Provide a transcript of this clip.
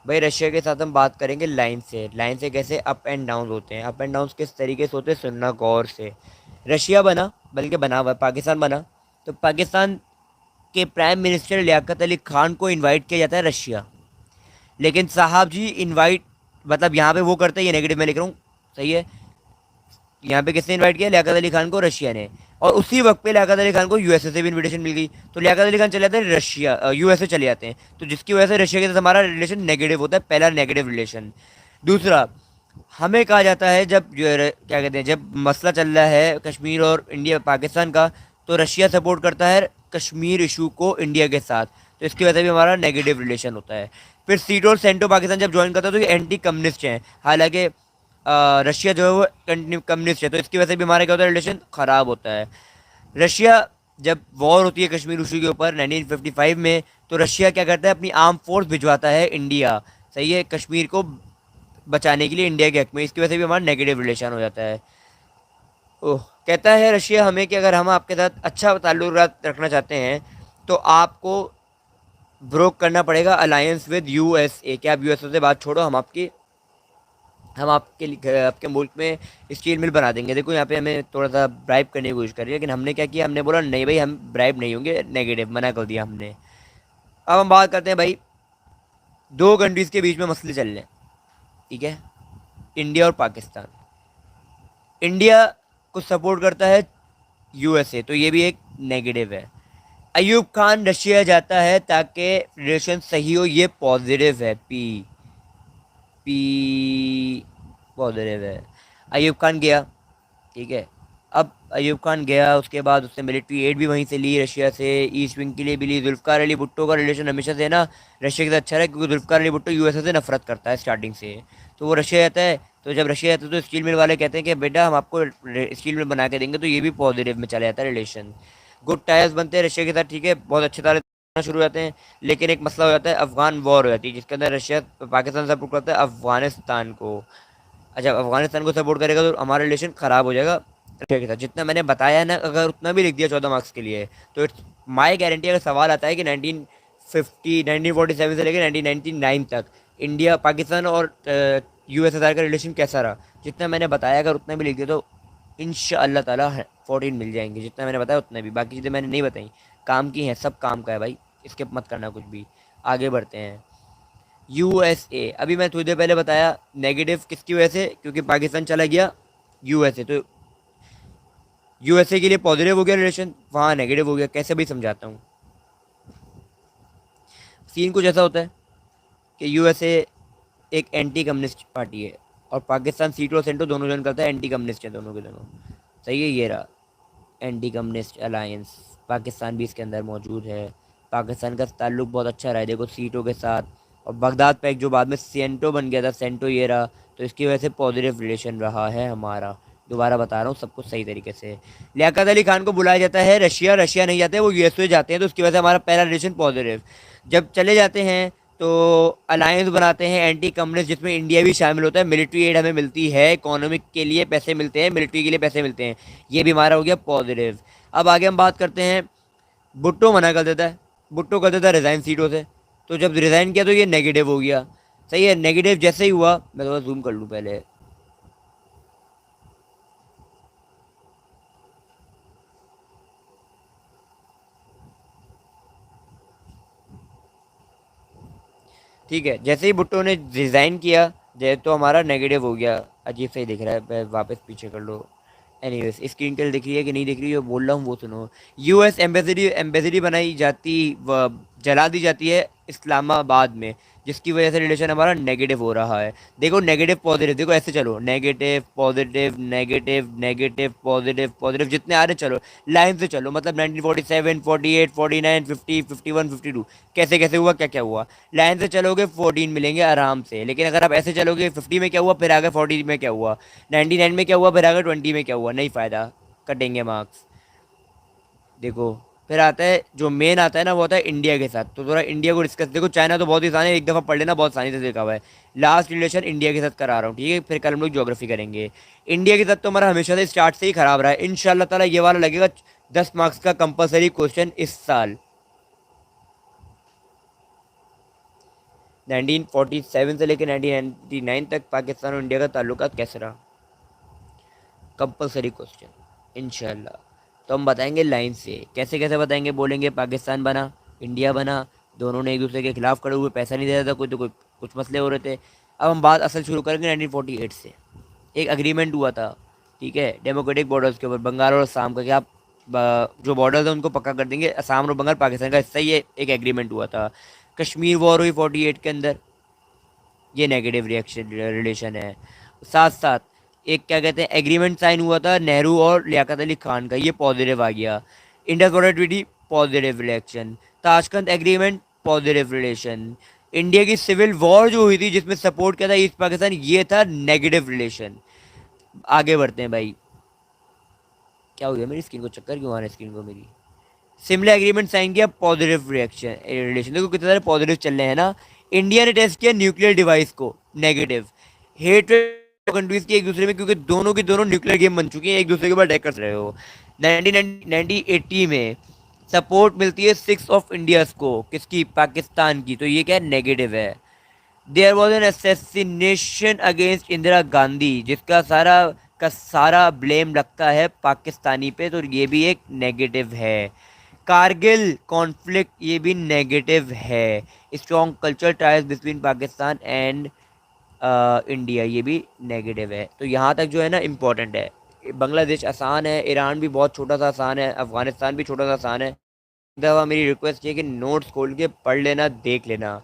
भाई रशिया के साथ हम बात करेंगे लाइन से कैसे अप एंड डाउन होते हैं, अप एंड डाउन किस तरीके से होते हैं, सुनना गौर से। रशिया बना, बल्कि बना हुआ पाकिस्तान बना, तो पाकिस्तान के प्राइम मिनिस्टर लियाकत अली खान को इनवाइट किया जाता है रशिया। लेकिन साहब जी इनवाइट, मतलब यहाँ पे वो करते हैं, ये नेगेटिव में लिख रहा हूँ, सही है। यहाँ पे किसने इनवाइट किया? लियाकत अली खान को रशिया ने। और उसी वक्त पे लियाकत अली खान को यूएसए से भी इनविटेशन मिल गई, तो लियाकत अली खान चले जाते हैं रशिया, यूएसए चले जाते हैं, तो जिसकी वजह से रशिया के साथ हमारा रिलेशन नेगेटिव होता है, पहला नेगेटिव रिलेशन। दूसरा, हमें कहा जाता है जब क्या कहते हैं, जब मसला चल रहा है कश्मीर और इंडिया पाकिस्तान का, तो रशिया सपोर्ट करता है कश्मीर इशू को इंडिया के साथ, तो इसकी वजह से भी हमारा नेगेटिव रिलेशन होता है। फिर सीटो और सेंटो पाकिस्तान जब ज्वाइन करता है तो ये एंटी कम्युनिस्ट हैं, हालांकि रशिया जो है वो कम्युनिस्ट है, तो इसकी वजह से भी हमारा क्या होता है, रिलेशन ख़राब होता है। रशिया, जब वॉर होती है कश्मीर इशू के ऊपर 1955 में, तो रशिया क्या करता है, अपनी आर्म फोर्स भिजवाता है इंडिया, सही है, कश्मीर को बचाने के लिए इंडिया के हक में, इसकी वजह से भी हमारा नेगेटिव रिलेशन हो जाता है। ओह, कहता है रशिया हमें कि अगर हम आपके साथ अच्छा ताल्लुक रखना चाहते हैं तो आपको ब्रोक करना पड़ेगा अलायंस विद यूएसए, कि आप यूएसए से बात छोड़ो, हम आपके आपके मुल्क में स्टील मिल बना देंगे। देखो यहाँ पे हमें थोड़ा सा ब्राइब करने की कोशिश कर रही है, लेकिन हमने क्या किया, हमने बोला नहीं भाई हम ब्राइब नहीं होंगे, नेगेटिव मना कर दिया हमने। अब हम बात करते हैं भाई, दो कंट्रीज़ के बीच में मसले चल रहे हैं, ठीक है, इंडिया और पाकिस्तान। इंडिया को सपोर्ट करता है यूएसए, तो ये भी एक नेगेटिव है। अयूब खान रशिया जाता है ताकि रिलेशन सही हो, ये पॉजिटिव है, पी पी पॉजिटिव है। अयूब खान गया, ठीक है। अब अयूब खान गया, उसके बाद उसने मिलिट्री एड भी वहीं से ली रशिया से, ईस्ट विंग के लिए भी ली। जुल्फ़िकार अली भुट्टो का रिलेशन हमेशा से ना रशिया के साथ अच्छा रहा, क्योंकि जुल्फ़िकार अली भुट्टो यूएसए से नफरत करता है स्टार्टिंग से, तो वो रशिया जाता है। तो जब रशिया जाता है तो स्टील मिल वाले कहते हैं कि बेटा हम आपको स्टील मिल बना के देंगे, तो ये भी पॉजिटिव में चला जाता है रिलेशन। गुड टायर्स बनते हैं रशिया के साथ, ठीक है, बहुत अच्छे तारे शुरू हो जाते हैं। लेकिन एक मसला हो जाता है, अफगान वॉर हो जाती है, जिसके अंदर रशिया पाकिस्तान सपोर्ट करता है अफगानिस्तान को। अच्छा, अफगानिस्तान को सपोर्ट करेगा तो हमारा रिलेशन ख़राब हो जाएगा रशिया के साथ। जितना मैंने बताया है ना, अगर उतना भी लिख दिया 14 मार्क्स के लिए, तो इट्स माई गारंटी, अगर सवाल आता है कि 1947 से लेकर 1999 तक इंडिया पाकिस्तान और यूएसएसआर का रिलेशन कैसा रहा, जितना मैंने बताया अगर उतना भी लिख दिया, तो इंशाअल्लाह ताला 14 मिल जाएंगे। जितना मैंने बताया उतना भी, बाकी चीज़ें मैंने नहीं बताई, काम की हैं, सब काम का है भाई, स्किप मत करना कुछ भी। आगे बढ़ते हैं। यूएसए, अभी मैं थोड़ी देर पहले बताया नेगेटिव किसकी वजह से, क्योंकि पाकिस्तान चला गया यूएसए, तो यूएसए के लिए पॉजिटिव हो गया रिलेशन, वहाँ नेगेटिव हो गया। कैसे भी समझाता हूँ, सीन कुछ ऐसा होता है कि यूएसए एक एंटी कम्युनिस्ट पार्टी है, और पाकिस्तान सीटो और सेंटो दोनों जन करता है, एंटी कम्युनिस्ट है दोनों के दोनों, सही है। ये रहा एंटी कम्युनिस्ट अलायंस, पाकिस्तान भी इसके अंदर मौजूद है। पाकिस्तान का ताल्लुक बहुत अच्छा रहा है देखो सीटों के साथ, और बगदाद पैक्ट जो बाद में सेंटो बन गया था, सेंटो ये रहा, तो इसकी वजह से पॉजिटिव रिलेशन रहा है हमारा। दोबारा बता रहा हूँ सब कुछ सही तरीके से। लियाकत अली खान को बुलाया जाता है रशिया, रशिया नहीं जाते, वो यूएसए जाते हैं, तो उसकी वजह से हमारा पहला रिलेशन पॉजिटिव। जब चले जाते हैं तो अलायंस बनाते हैं एंटी कम्युनिस्ट, जिसमें इंडिया भी शामिल होता है। मिलिट्री एड हमें मिलती है, इकोनॉमिक के लिए पैसे मिलते हैं, मिलिट्री के लिए पैसे मिलते हैं, ये भी हमारा हो गया पॉजिटिव। अब आगे हम बात करते हैं, भुट्टो मना कर देता है, भुट्टो कर देता है रिज़ाइन सीटों से, तो जब रिज़ाइन किया तो ये नेगेटिव हो गया, सही है। नेगेटिव जैसे ही हुआ, मैं थोड़ा जूम कर लूँ पहले, ठीक है, जैसे ही भुट्टो ने रिज़ाइन किया, तो हमारा नेगेटिव हो गया। अजीब सा ही दिख रहा है, मैं वापस पीछे कर लो। एनीवेज, स्क्रीन टेल दिख रही है कि नहीं दिख रही है, बोल रहा हूँ वो सुनो। यूएस एम्बेसडी एम्बेसडी बनाई जाती व जला दी जाती है इस्लामाबाद में, जिसकी वजह से रिलेशन हमारा नेगेटिव हो रहा है। देखो नेगेटिव पॉजिटिव, देखो ऐसे चलो, negative positive negative negative positive positive, जितने आ रहे चलो लाइन से चलो, मतलब 1947 48 49 50 51 52, कैसे कैसे हुआ, क्या क्या हुआ। लाइन से चलोगे 14 मिलेंगे आराम से, लेकिन अगर आप ऐसे चलोगे 50 में क्या हुआ, फिर आगे 40 में क्या हुआ, 99 में क्या हुआ, फिर आगे 20 में क्या हुआ, नहीं फ़ायदा, कटेंगे मार्क्स। देखो, फिर आता है जो मेन आता है ना, वो होता है इंडिया के साथ, तो थोड़ा इंडिया को डिस्कस। देखो चाइना तो बहुत ही आसान है, एक दफ़ा पढ़ लेना, बहुत आसानी से देखा हुआ है। लास्ट रिलेशन इंडिया के साथ करा रहा हूँ, ठीक है, फिर कल हम लोग ज्योग्राफी करेंगे। इंडिया के साथ तो हमारा हमेशा से स्टार्ट से ही खराब रहा है, इंशाल्लाह ताला ये वाला लगेगा 10 मार्क्स का कंपलसरी क्वेश्चन इस साल। 1947 से लेकर 1999 तक पाकिस्तान और इंडिया का ताल्लुकात कैसे रहा? कंपलसरी क्वेश्चन इंशाल्लाह। तो हम बताएंगे लाइन से। कैसे कैसे बताएंगे? बोलेंगे पाकिस्तान बना, इंडिया बना, दोनों ने एक दूसरे के खिलाफ खड़े हुए, पैसा नहीं दे रहा था कोई, तो कोई कुछ मसले हो रहे थे। अब हम बात असल शुरू करेंगे 1948 से। एक अग्रीमेंट हुआ था, ठीक है, डेमोक्रेटिक बॉर्डर्स के ऊपर, बंगाल और असम का, कि आप जो बॉर्डर्स हैं उनको पक्का कर देंगे, असम और बंगाल पाकिस्तान का हिस्सा, ये एक एग्रीमेंट हुआ था। कश्मीर वॉर हुई 48 के अंदर, ये नेगेटिव रिएक्शन रिलेशन है। साथ साथ एक क्या कहते हैं एग्रीमेंट साइन हुआ था नेहरू और लियाकत अली खान का, ये पॉजिटिव आ गया। Indus water treaty, positive relation. Tashkent agreement, positive relation. India की सिविल वॉर जो हुई थी जिसमें सपोर्ट किया था ईस्ट पाकिस्तान, ये था नेगेटिव रिलेशन। आगे बढ़ते हैं भाई। क्या हो गया मेरी स्क्रीन को? चक्कर क्यों आ रहा है स्क्रीन को मेरी? सिमला एग्रीमेंट साइन किया, पॉजिटिव रिएक्शन रिलेशन। देखो कितने सारे पॉजिटिव चल रहे हैं ना। इंडिया ने टेस्ट किया न्यूक्लियर डिवाइस को, नेगेटिव। हेट्रेड कंट्रीज की एक दूसरे में, क्योंकि दोनों की दोनों न्यूक्लियर गेम बन चुकी हैं, एक दूसरे के ऊपर अटैक कर रहे हो। 1980 में सपोर्ट मिलती है 6 ऑफ इंडियाज को, किसकी? पाकिस्तान की, तो ये क्या है? नेगेटिव है। There was an assassination against Indira Gandhi, जिसका सारा ब्लेम लगता है पाकिस्तानी पे, तो ये भी एक नेगेटिव है। कारगिल कॉन्फ्लिक्ट, ये भी नेगेटिव है। Strong culture ties between Pakistan and India, ये भी नेगेटिव है। तो यहाँ तक जो है ना इम्पोर्टेंट है। बांग्लादेश आसान है, ईरान भी बहुत छोटा सा आसान है, अफगानिस्तान भी छोटा सा आसान है। दफा मेरी रिक्वेस्ट ये कि नोट्स खोल के पढ़ लेना, देख लेना।